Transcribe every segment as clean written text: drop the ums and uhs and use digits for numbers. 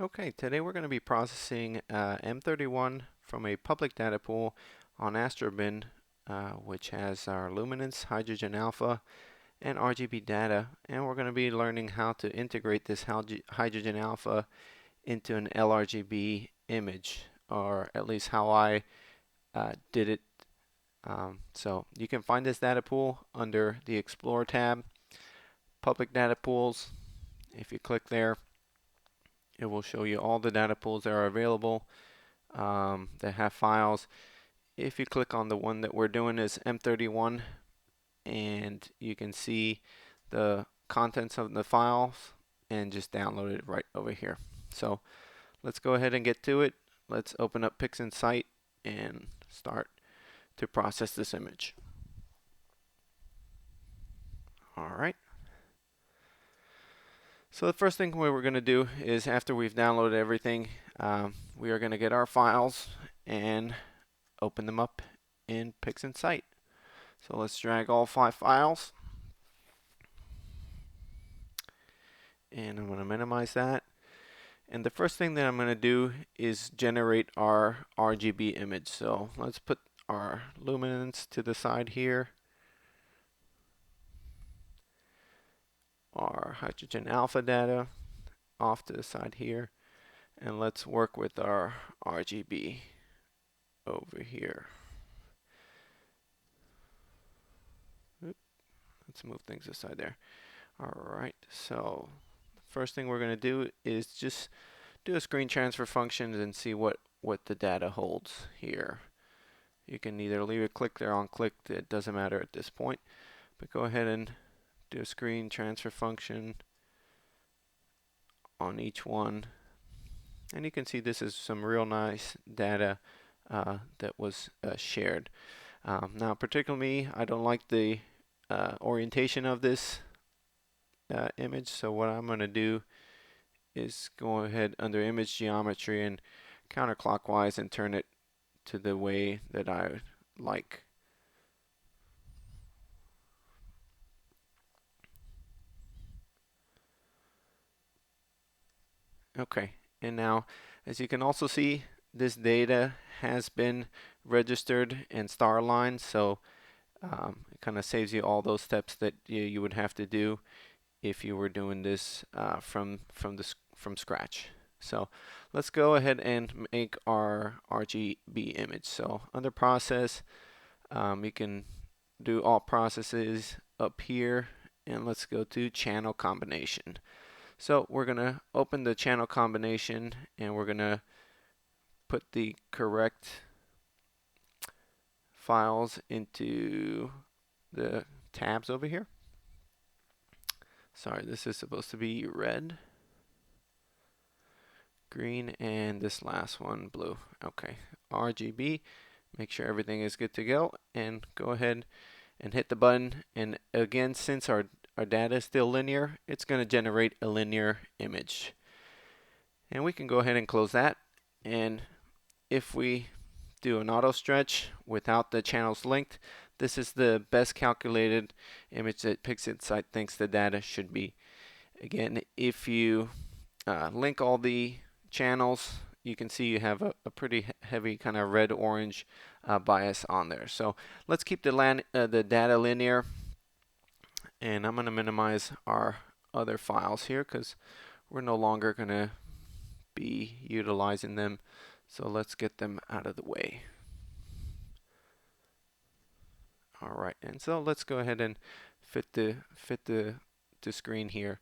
Okay, today we're going to be processing M31 from a public data pool on AstroBin, which has our luminance, hydrogen alpha, and RGB data. And we're going to be learning how to integrate this hydrogen alpha into an LRGB image, or at least how I did it. So you can find this data pool under the Explore tab, Public Data Pools. If you click there, it will show you all the data pools that are available that have files. If you click on the one that we're doing is M31, and you can see the contents of the files and just download it right over here. So let's go ahead and get to it. Let's open up Fixin Sight and start to process this image. Alright. So the first thing we're going to do is, after we've downloaded everything, we are going to get our files and open them up in Fixin Sight. So let's drag all 5 files, and I'm going to minimize that. And the first thing that I'm going to do is generate our RGB image. So let's put our luminance to the side here, our hydrogen alpha data off to the side here, and let's work with our RGB over here. Let's move things aside there. Alright, so the first thing we're going to do is just do a screen transfer function and see what the data holds here. You can either leave it clicked or unclicked, it doesn't matter at this point, but go ahead and do a screen transfer function on each one, and you can see this is some real nice data that was shared. Now particularly, I don't like the orientation of this image, so what I'm going to do is go ahead under image geometry and counterclockwise and turn it to the way that I like. Okay, and now as you can also see, this data has been registered and star aligned, so it kind of saves you all those steps that you would have to do if you were doing this from scratch. So let's go ahead and make our RGB image. So under process, you can do all processes up here, and let's go to channel combination. So we're going to open the channel combination, and we're going to put the correct files into the tabs over here. Sorry, this is supposed to be red, green, and this last one blue. Okay, RGB. Make sure everything is good to go, and go ahead and hit the button. And again, since our data is still linear, it's going to generate a linear image. And we can go ahead and close that. And if we do an auto stretch without the channels linked, this is the best calculated image that Fixin Sight thinks the data should be. Again, if you link all the channels, you can see you have a pretty heavy kind of red-orange bias on there. So let's keep the data linear, and I'm going to minimize our other files here because we're no longer going to be utilizing them. So let's get them out of the way. Alright, and so let's go ahead and fit the screen here.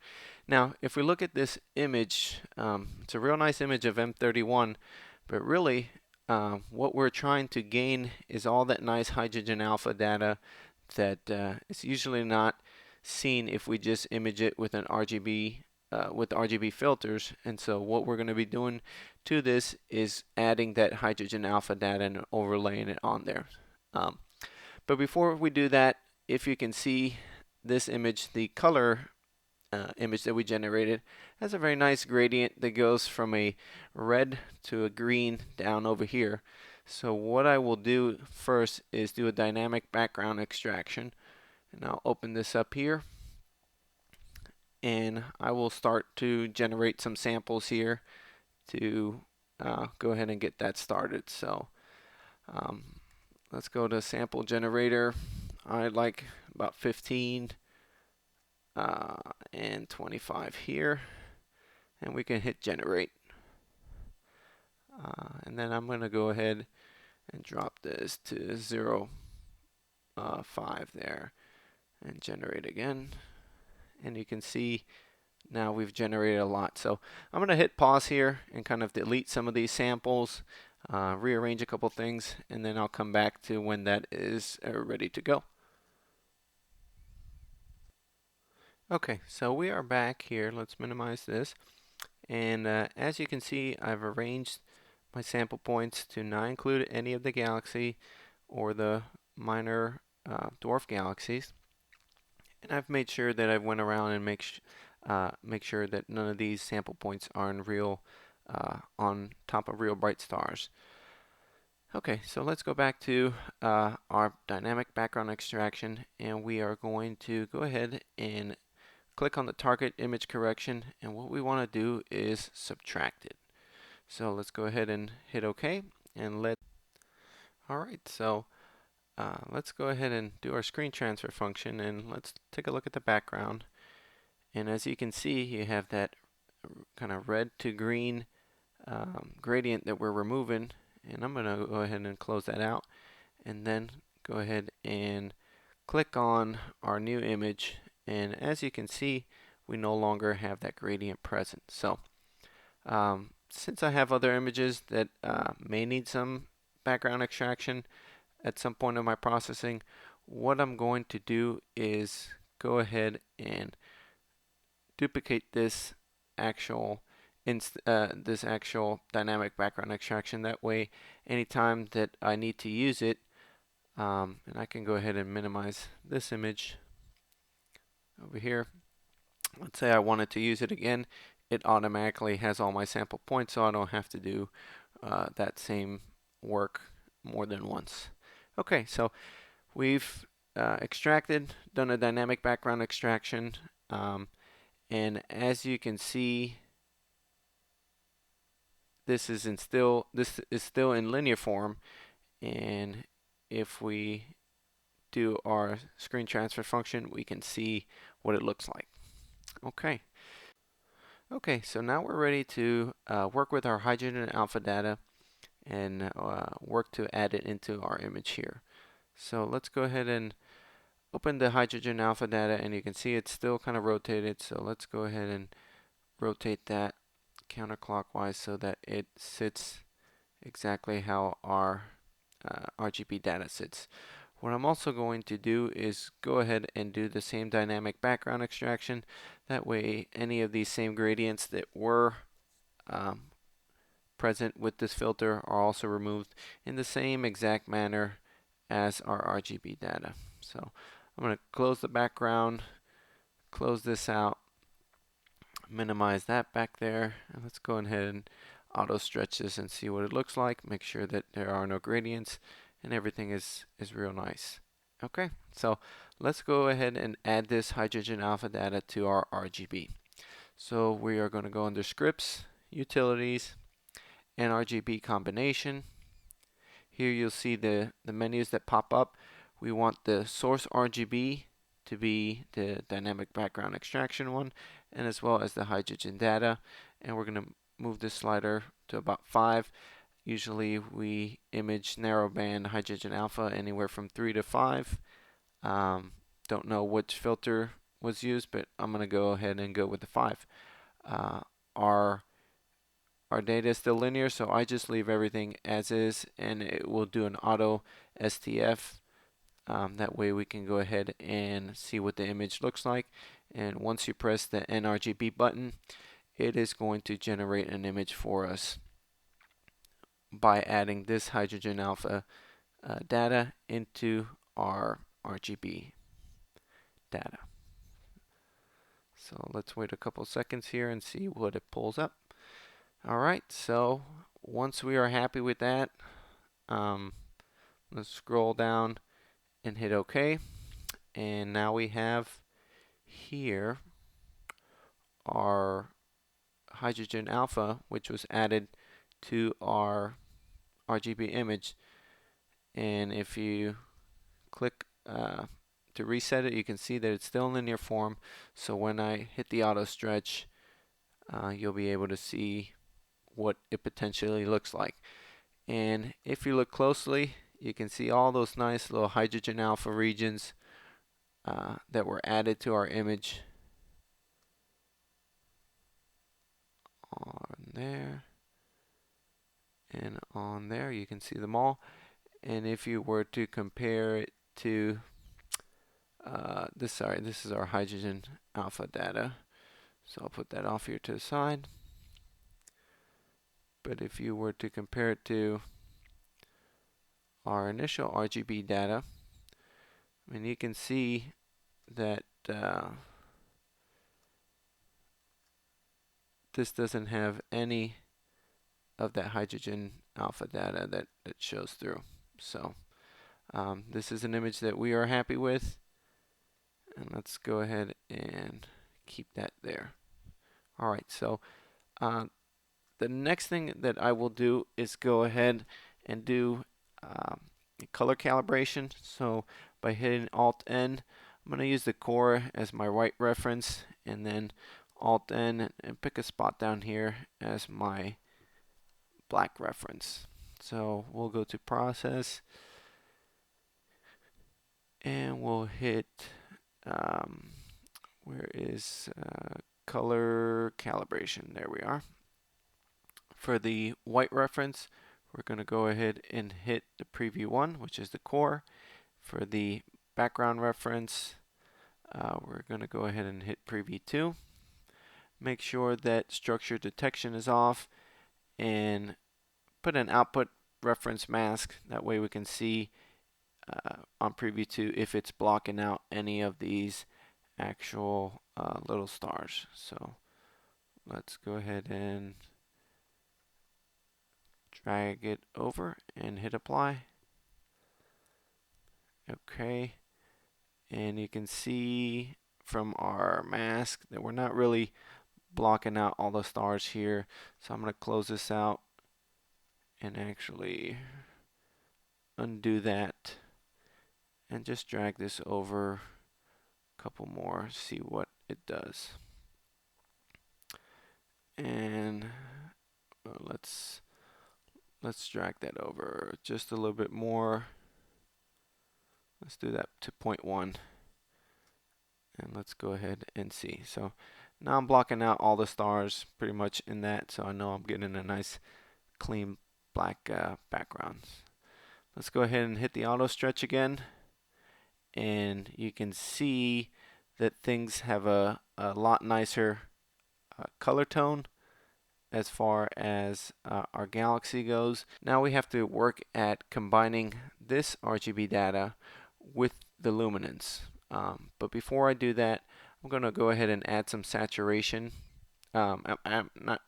Now, if we look at this image, it's a real nice image of M31, but really what we're trying to gain is all that nice hydrogen alpha data that is usually not seen if we just image it with an RGB with RGB filters. And so what we're going to be doing to this is adding that hydrogen alpha data and overlaying it on there. But before we do that, if you can see this image, the color image that we generated has a very nice gradient that goes from a red to a green down over here. So what I will do first is do a dynamic background extraction, and I'll open this up here, and I will start to generate some samples here to go ahead and get that started. So let's go to sample generator. I like about 15 and 25 here, and we can hit generate. And then I'm going to go ahead and drop this to 0.5 there and generate again. And you can see now we've generated a lot. So I'm going to hit pause here and kind of delete some of these samples, rearrange a couple things, and then I'll come back to when that is ready to go. Okay, so we are back here. Let's minimize this. And as you can see, I've arranged my sample points to not include any of the galaxy or the minor dwarf galaxies. And I've made sure that I went around and make sure that none of these sample points are in real on top of real bright stars. Okay, so let's go back to our dynamic background extraction, and we are going to go ahead and click on the target image correction, and what we want to do is subtract it. So let's go ahead and hit OK, and alright, so let's go ahead and do our screen transfer function, and let's take a look at the background. And as you can see, you have that kind of red to green gradient that we're removing, and I'm going to go ahead and close that out, and then go ahead and click on our new image, and as you can see, we no longer have that gradient present. So since I have other images that may need some background extraction at some point in my processing, what I'm going to do is go ahead and duplicate this actual dynamic background extraction. That way, anytime that I need to use it, and I can go ahead and minimize this image over here. Let's say I wanted to use it again. It automatically has all my sample points, so I don't have to do that same work more than once. Okay, so we've extracted, done a dynamic background extraction, and as you can see, this is still in linear form, and if we do our screen transfer function, we can see what it looks like. Okay, so now we're ready to work with our hydrogen alpha data and work to add it into our image here. So let's go ahead and open the hydrogen alpha data, and you can see it's still kind of rotated. So let's go ahead and rotate that counterclockwise so that it sits exactly how our RGB data sits. What I'm also going to do is go ahead and do the same dynamic background extraction. That way any of these same gradients that were present with this filter are also removed in the same exact manner as our RGB data. So I'm going to close the background, close this out, minimize that back there, and let's go ahead and auto stretch this and see what it looks like. Make sure that there are no gradients and everything is real nice. Okay, so let's go ahead and add this hydrogen alpha data to our RGB. So we are going to go under scripts, utilities, and RGB combination. Here you'll see the menus that pop up. We want the source RGB to be the dynamic background extraction one, and as well as the hydrogen data. And we're going to move this slider to about 5. Usually we image narrowband hydrogen alpha anywhere from 3 to 5. Don't know which filter was used, but I'm going to go ahead and go with the 5. Our data is still linear, so I just leave everything as is, and it will do an auto STF. That way we can go ahead and see what the image looks like. And once you press the NRGB button, it is going to generate an image for us by adding this hydrogen alpha data into our RGB data. So let's wait a couple seconds here and see what it pulls up. Alright, so once we are happy with that, let's scroll down and hit OK. And now we have here our hydrogen alpha, which was added to our RGB image. And if you click to reset it, you can see that it's still in linear form. So when I hit the auto stretch, you'll be able to see what it potentially looks like. And if you look closely, you can see all those nice little hydrogen alpha regions that were added to our image on there and on there. You can see them all. And if you were to compare it to this is our hydrogen alpha data. So I'll put that off here to the side. But if you were to compare it to our initial RGB data, I mean, you can see that this doesn't have any of that hydrogen alpha data that it shows through. So this is an image that we are happy with, and let's go ahead and keep that there. Alright, so the next thing that I will do is go ahead and do color calibration. So by hitting Alt N, I'm going to use the core as my white reference, and then Alt N and pick a spot down here as my black reference. So we'll go to process and we'll hit where is color calibration. There we are. For the white reference, we're going to go ahead and hit the preview 1, which is the core. For the background reference, we're going to go ahead and hit preview 2. Make sure that structure detection is off and put an output reference mask. That way we can see on preview 2 if it's blocking out any of these actual little stars. So let's go ahead and drag it over and hit apply. Okay, and you can see from our mask that we're not really blocking out all the stars here. So I'm going to close this out and actually undo that and just drag this over a couple more, see what it does. And let's drag that over just a little bit more. Let's do that to 0.1, and let's go ahead and see. So now I'm blocking out all the stars pretty much in that, so I know I'm getting a nice clean black background. Let's go ahead and hit the auto stretch again, and you can see that things have a lot nicer color tone as far as our galaxy goes. Now we have to work at combining this RGB data with the luminance. But before I do that, I'm going to go ahead and add some saturation. I'm not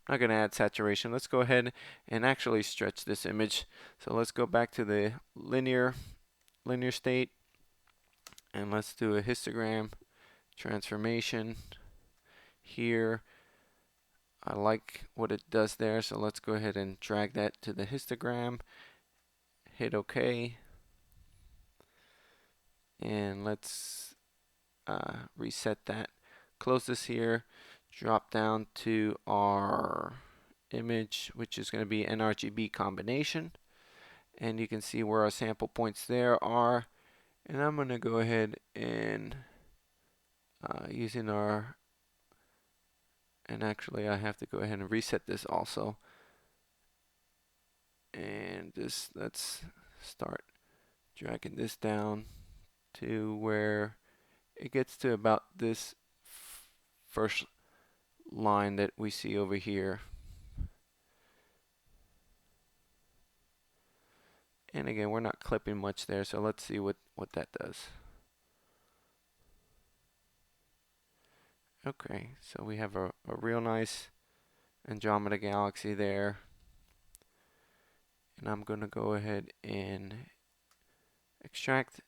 going to add saturation. Let's go ahead and actually stretch this image. So let's go back to the linear state, and let's do a histogram transformation here. I like what it does there, so let's go ahead and drag that to the histogram, hit OK, and let's reset that. Close this here, drop down to our image, which is going to be an RGB combination, and you can see where our sample points there are. And I'm going to go ahead and using our, and actually I have to go ahead and reset this also. And just let's start dragging this down to where it gets to about this first line that we see over here. And again, we're not clipping much there, so let's see what that does. Okay, so we have a real nice Andromeda galaxy there. And I'm going to go ahead and extract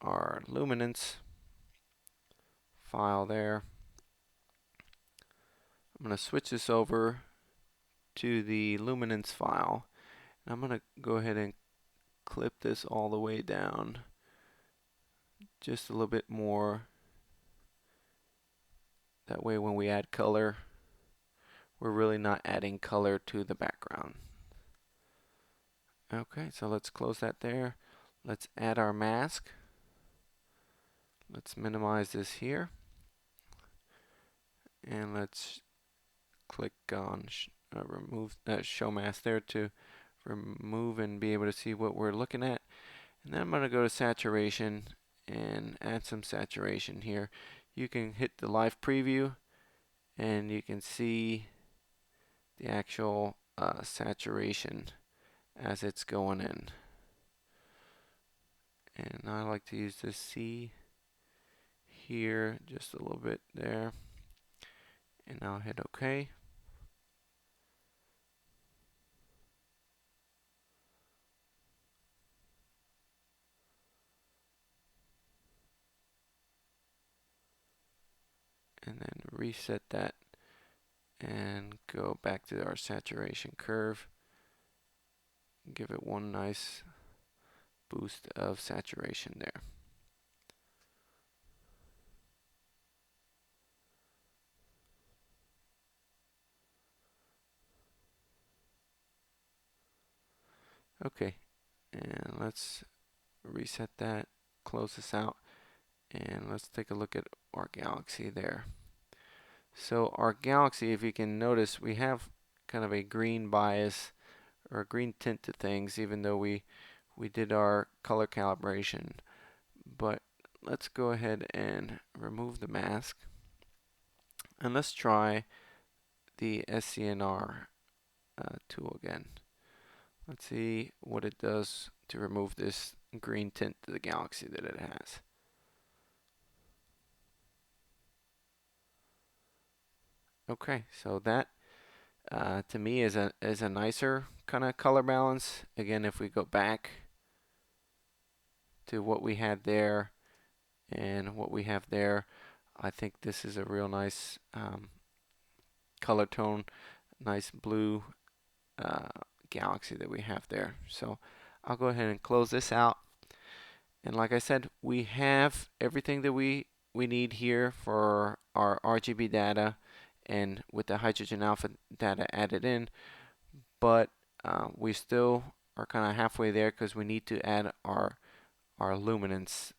our luminance file there. I'm going to switch this over to the Luminance file. And I'm going to go ahead and clip this all the way down just a little bit more. That way when we add color, we're really not adding color to the background. Okay, so let's close that there. Let's add our mask. Let's minimize this here. And let's click on remove show mask there to remove and be able to see what we're looking at. And then I'm going to go to saturation and add some saturation here. You can hit the live preview and you can see the actual saturation as it's going in. And I like to use this C here just a little bit there. And I'll hit OK. And then reset that and go back to our saturation curve. Give it one nice boost of saturation there. Okay, and let's reset that, close this out, and let's take a look at our galaxy there. So our galaxy, if you can notice, we have kind of a green bias or a green tint to things, even though we did our color calibration. But let's go ahead and remove the mask, and let's try the SCNR tool again. Let's see what it does to remove this green tint to the galaxy that it has. Okay, so that to me is a nicer kind of color balance. Again, if we go back to what we had there and what we have there, I think this is a real nice color tone, nice blue galaxy that we have there. So I'll go ahead and close this out. And like I said, we have everything that we need here for our RGB data and with the hydrogen alpha data added in, but we still are kind of halfway there because we need to add our luminance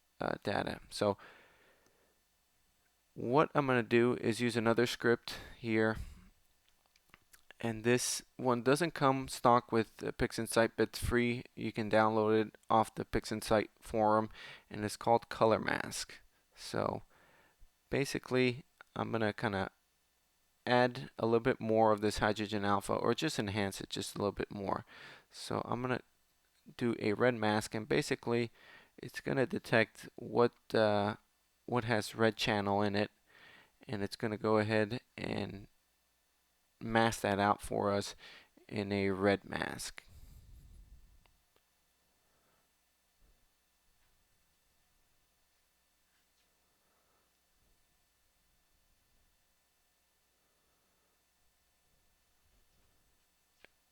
data. So what I'm going to do is use another script here, and this one doesn't come stock with the Fixin Sight, but it's free. You can download it off the Fixin Sight forum, and it's called Color Mask. So basically, I'm going to kind of add a little bit more of this hydrogen alpha, or just enhance it just a little bit more. So I'm going to do a red mask, and basically it's going to detect what has red channel in it, and it's going to go ahead and mask that out for us in a red mask.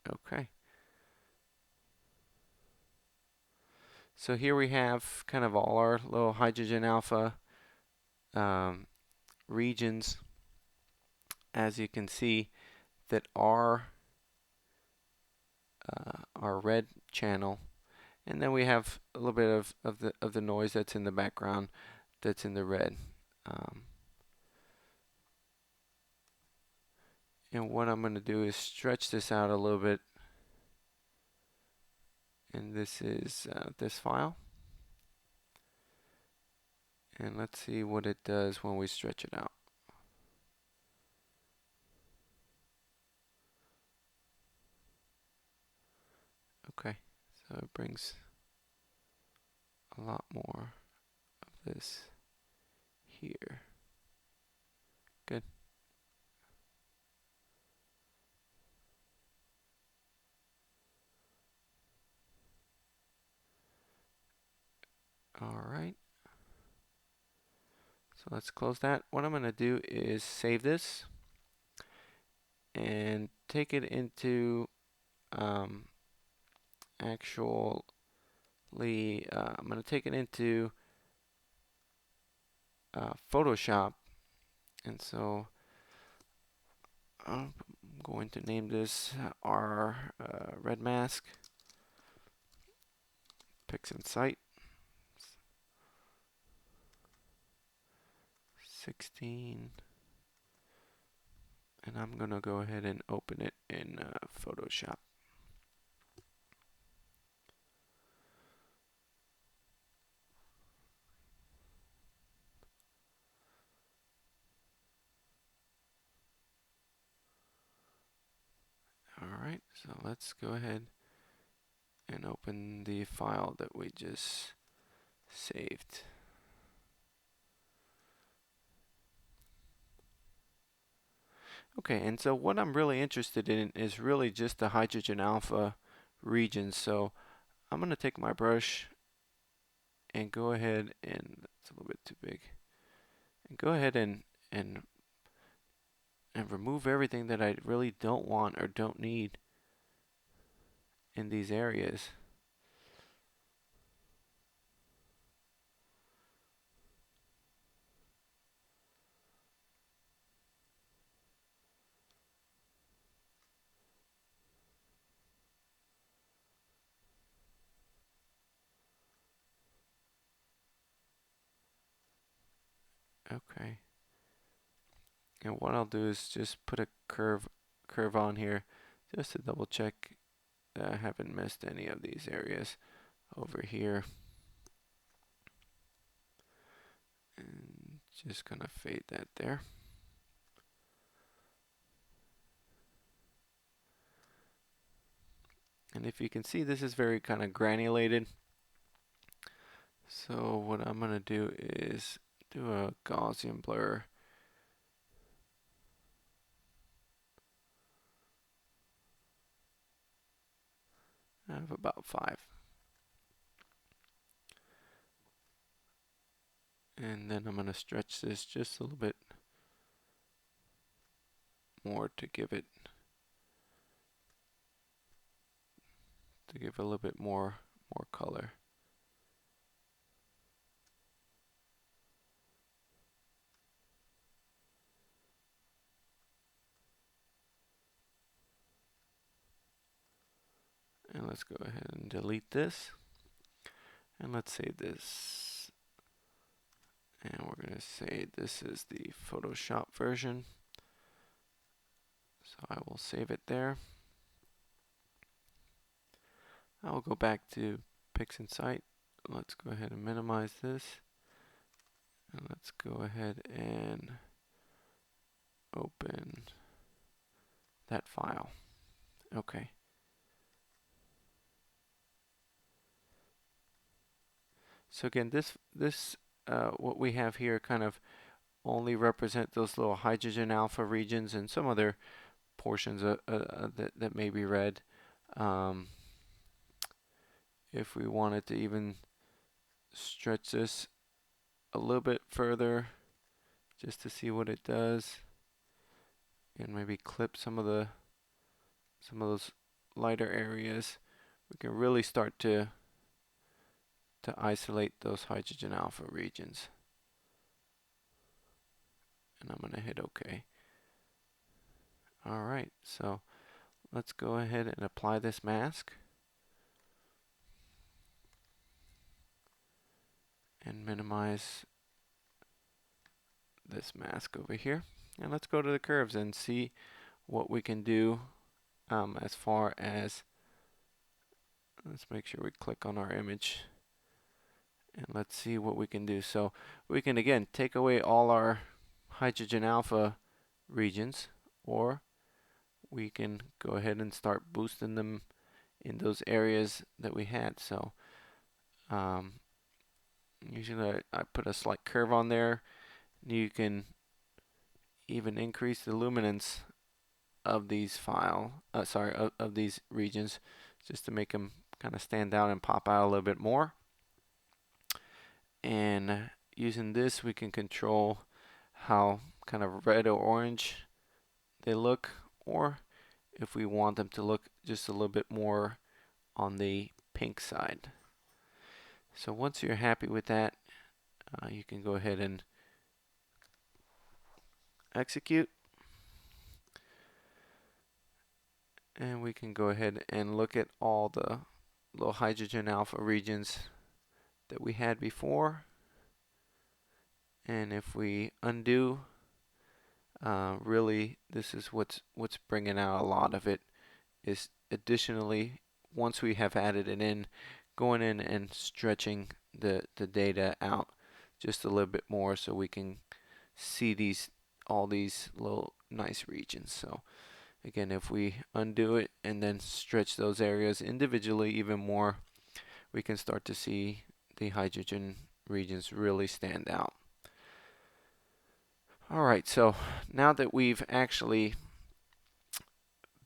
Okay. So here we have kind of all our little hydrogen alpha regions, as you can see, that are our red channel, and then we have a little bit of the noise that's in the background that's in the red. And what I'm going to do is stretch this out a little bit, and this is this file, and let's see what it does when we stretch it out. Okay, so it brings a lot more of this here. Good. All right. So let's close that. What I'm going to do is save this, and take it into actually, I'm going to take it into Photoshop, and so I'm going to name this our red mask, Fixin Sight 16, and I'm going to go ahead and open it in Photoshop. Alright, so let's go ahead and open the file that we just saved. Okay, and so what I'm really interested in is really just the hydrogen alpha region. So I'm going to take my brush and go ahead and, it's a little bit too big, and go ahead and remove everything that I really don't want or don't need in these areas. Okay. And what I'll do is just put a curve on here just to double check that I haven't missed any of these areas over here. And just gonna fade that there. And if you can see, this is very kind of granulated. So what I'm gonna do is do a Gaussian blur. I have about 5. And then I'm going to stretch this just a little bit more to give it, a little bit more color. And let's go ahead and delete this. And let's save this. And we're going to say this is the Photoshop version. So I will save it there. I will go back to Fixin Sight. Let's go ahead and minimize this. And let's go ahead and open that file. Okay. So again, what we have here kind of only represent those little hydrogen alpha regions and some other portions that may be red. If we wanted to even stretch this a little bit further just to see what it does, and maybe clip some of those lighter areas, we can really start to isolate those hydrogen alpha regions. And I'm going to hit OK. Alright, so let's go ahead and apply this mask. And minimize this mask over here. And let's go to the curves and see what we can do as far as, let's make sure we click on our image. And let's see what we can do. So we can again take away all our hydrogen alpha regions, or we can go ahead and start boosting them in those areas that we had. So usually I put a slight curve on there. You can even increase the luminance of these of these regions, just to make them kind of stand out and pop out a little bit more. And using this, we can control how kind of red or orange they look, or if we want them to look just a little bit more on the pink side. So once you're happy with that, you can go ahead and execute, and we can go ahead and look at all the little hydrogen alpha regions that we had before. And if we undo, really this is what's bringing out a lot of it, is additionally, once we have added it in, going in and stretching the data out just a little bit more so we can see all these little nice regions. So again, if we undo it and then stretch those areas individually even more, we can start to see the hydrogen regions really stand out. Alright, so now that we've actually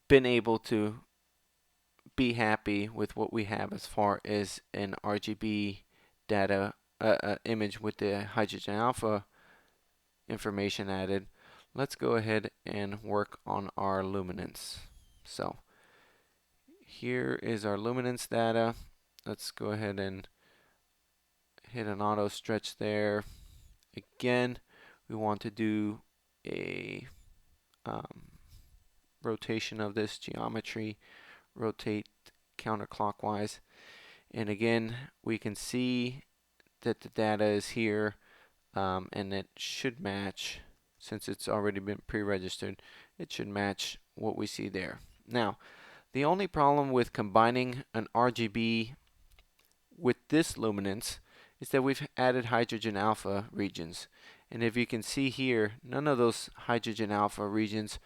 been able to be happy with what we have as far as an RGB data image with the hydrogen alpha information added, let's go ahead and work on our luminance. So here is our luminance data. Let's go ahead and hit an auto stretch there. Again, we want to do a rotation of this geometry, rotate counterclockwise, and again we can see that the data is here, and it should match, since it's already been pre-registered, it should match what we see there. Now, the only problem with combining an RGB with this luminance is that we've added hydrogen alpha regions, and if you can see here, none of those hydrogen alpha regions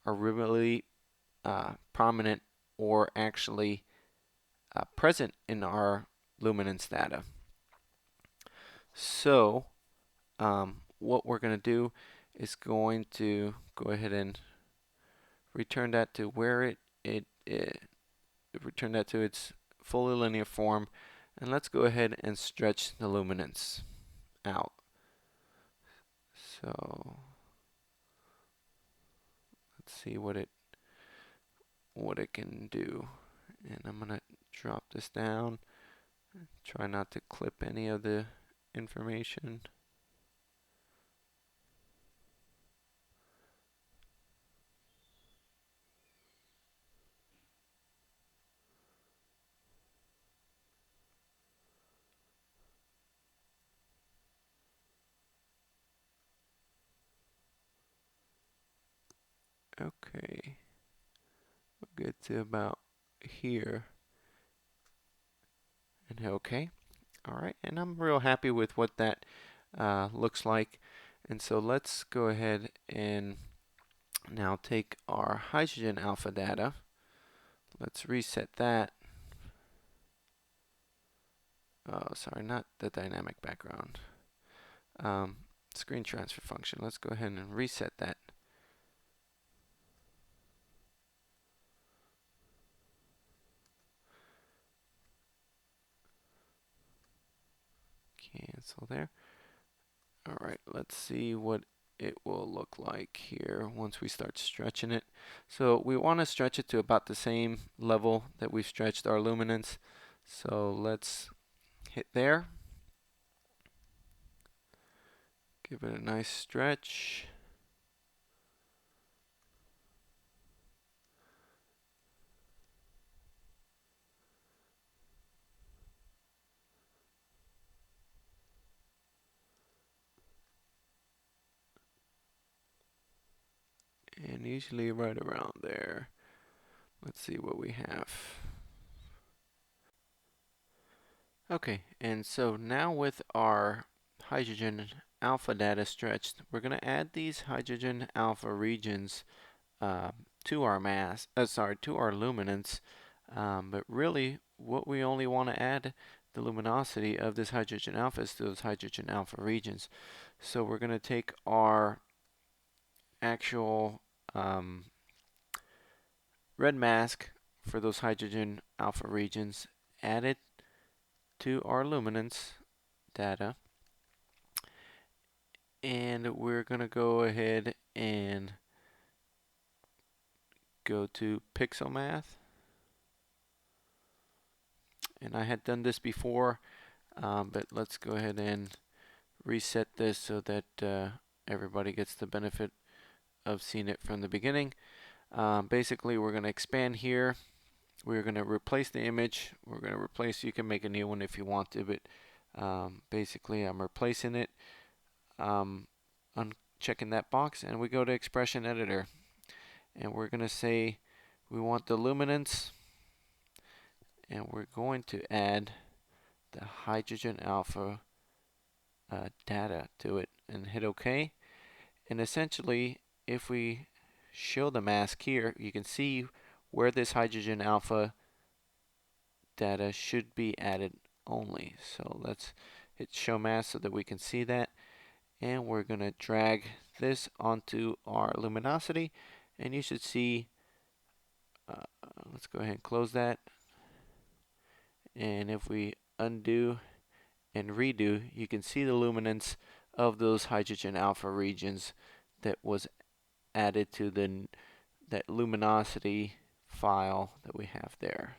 are really prominent or actually present in our luminance data. So what we're going to do is going to go ahead and return that to where return that to its fully linear form, and let's go ahead and stretch the luminance out. So let's see what it can do, and I'm gonna drop this down, try not to clip any of the information. Okay, we'll get to about here, and okay. Alright, and I'm real happy with what that looks like. And so let's go ahead and now take our hydrogen alpha data. Let's reset that. Oh, sorry, not the dynamic background. Screen transfer function. Let's go ahead and reset that. Cancel there. Alright, let's see what it will look like here once we start stretching it. So we want to stretch it to about the same level that we've stretched our luminance. So let's hit there. Give it a nice stretch. And usually right around there. Let's see what we have. Okay, and so now with our hydrogen alpha data stretched, we're going to add these hydrogen alpha regions to our to our luminance. But really, what we only want to add the luminosity of this hydrogen alpha is to those hydrogen alpha regions. So we're going to take our actual red mask for those hydrogen alpha regions, add it to our luminance data, and we're going to go ahead and go to Pixel Math. And I had done this before, but let's go ahead and reset this so that everybody gets the benefit of seeing it from the beginning. Basically, we're going to expand here. We're going to replace the image. We're going to replace, you can make a new one if you want to, but basically I'm replacing it. Unchecking that box, and we go to Expression Editor. And we're going to say we want the luminance, and we're going to add the hydrogen alpha data to it and hit OK. And essentially, if we show the mask here, you can see where this hydrogen alpha data should be added only. So let's hit show mask so that we can see that. And we're going to drag this onto our luminosity, and you should see, let's go ahead and close that. And if we undo and redo, you can see the luminance of those hydrogen alpha regions that was added to that luminosity file that we have there.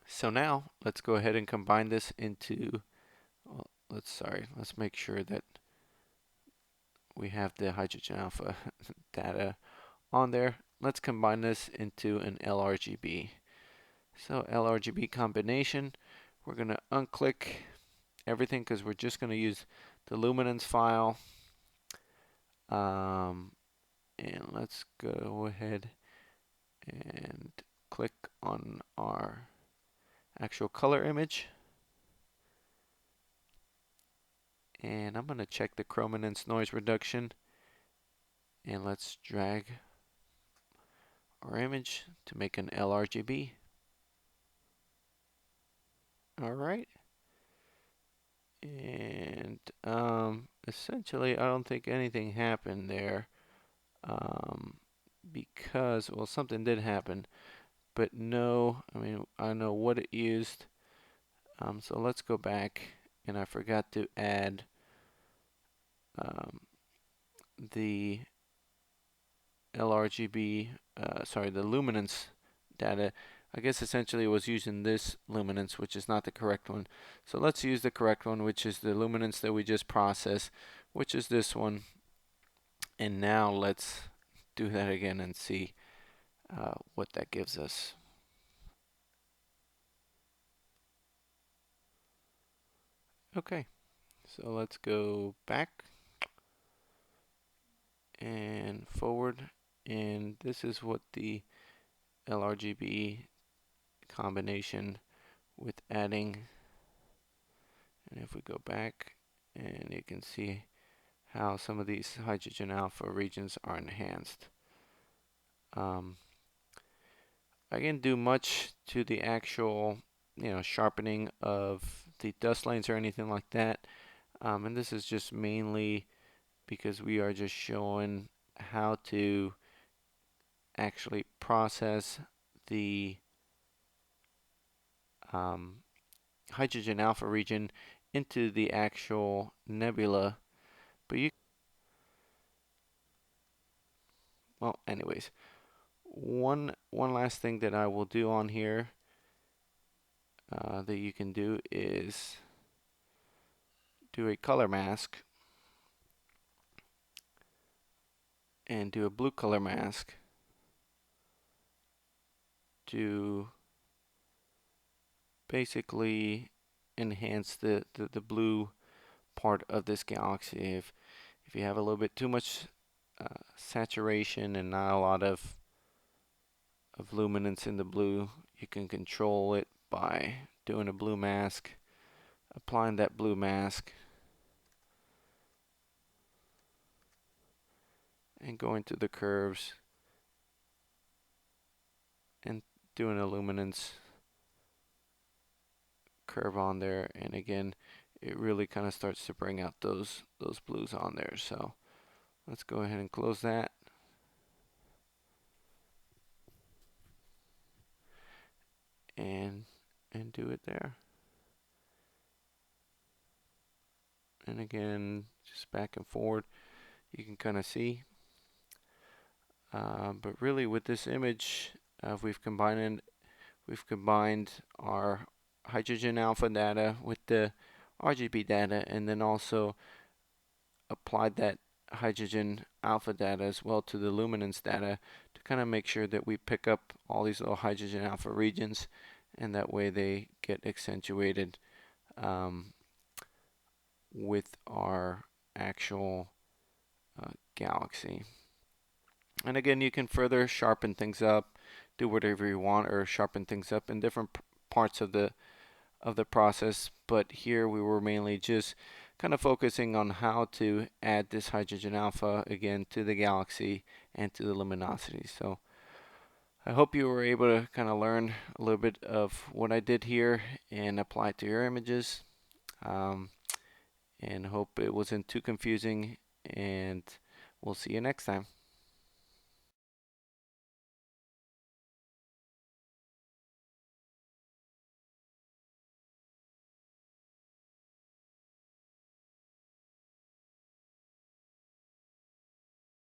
So now let's go ahead and combine this into, well, let's make sure that we have the hydrogen alpha data on there. Let's combine this into an LHaRGB. So LHaRGB combination, we're going to unclick everything because we're just going to use the luminance file. And let's go ahead and click on our actual color image. And I'm going to check the chrominance noise reduction. And let's drag our image to make an LHaRGB. Alright. And essentially, I don't think anything happened there. Because, well, something did happen. But no, I mean, I know what it used. So let's go back. And I forgot to add the LHaRGB, the luminance data. I guess essentially it was using this luminance, which is not the correct one. So let's use the correct one, which is the luminance that we just processed, which is this one. And now let's do that again and see what that gives us. Okay, so let's go back and forward, and this is what the LHaRGB combination with adding, and if we go back, and you can see how some of these hydrogen alpha regions are enhanced. I didn't do much to the actual sharpening of the dust lanes or anything like that, and this is just mainly because we are just showing how to actually process the hydrogen alpha region into the actual nebula. But well, anyways, one last thing that I will do on here that you can do is do a color mask and do a blue color mask to basically enhance the blue part of this galaxy. If you have a little bit too much saturation and not a lot of luminance in the blue, you can control it by doing a blue mask, applying that blue mask, and going to the curves and doing a luminance curve on there, and again it really kind of starts to bring out those blues on there. So let's go ahead and close that. And do it there. And again, just back and forward, you can kind of see. But really, with this image, we've combined our hydrogen alpha data with the RGB data, and then also applied that hydrogen alpha data as well to the luminance data to kind of make sure that we pick up all these little hydrogen alpha regions, and that way they get accentuated with our actual galaxy. And again, you can further sharpen things up, do whatever you want, or sharpen things up in different parts of the process. But here we were mainly just kind of focusing on how to add this hydrogen alpha again to the galaxy and to the luminosity. So I hope you were able to kind of learn a little bit of what I did here and apply it to your images. And hope it wasn't too confusing, and we'll see you next time.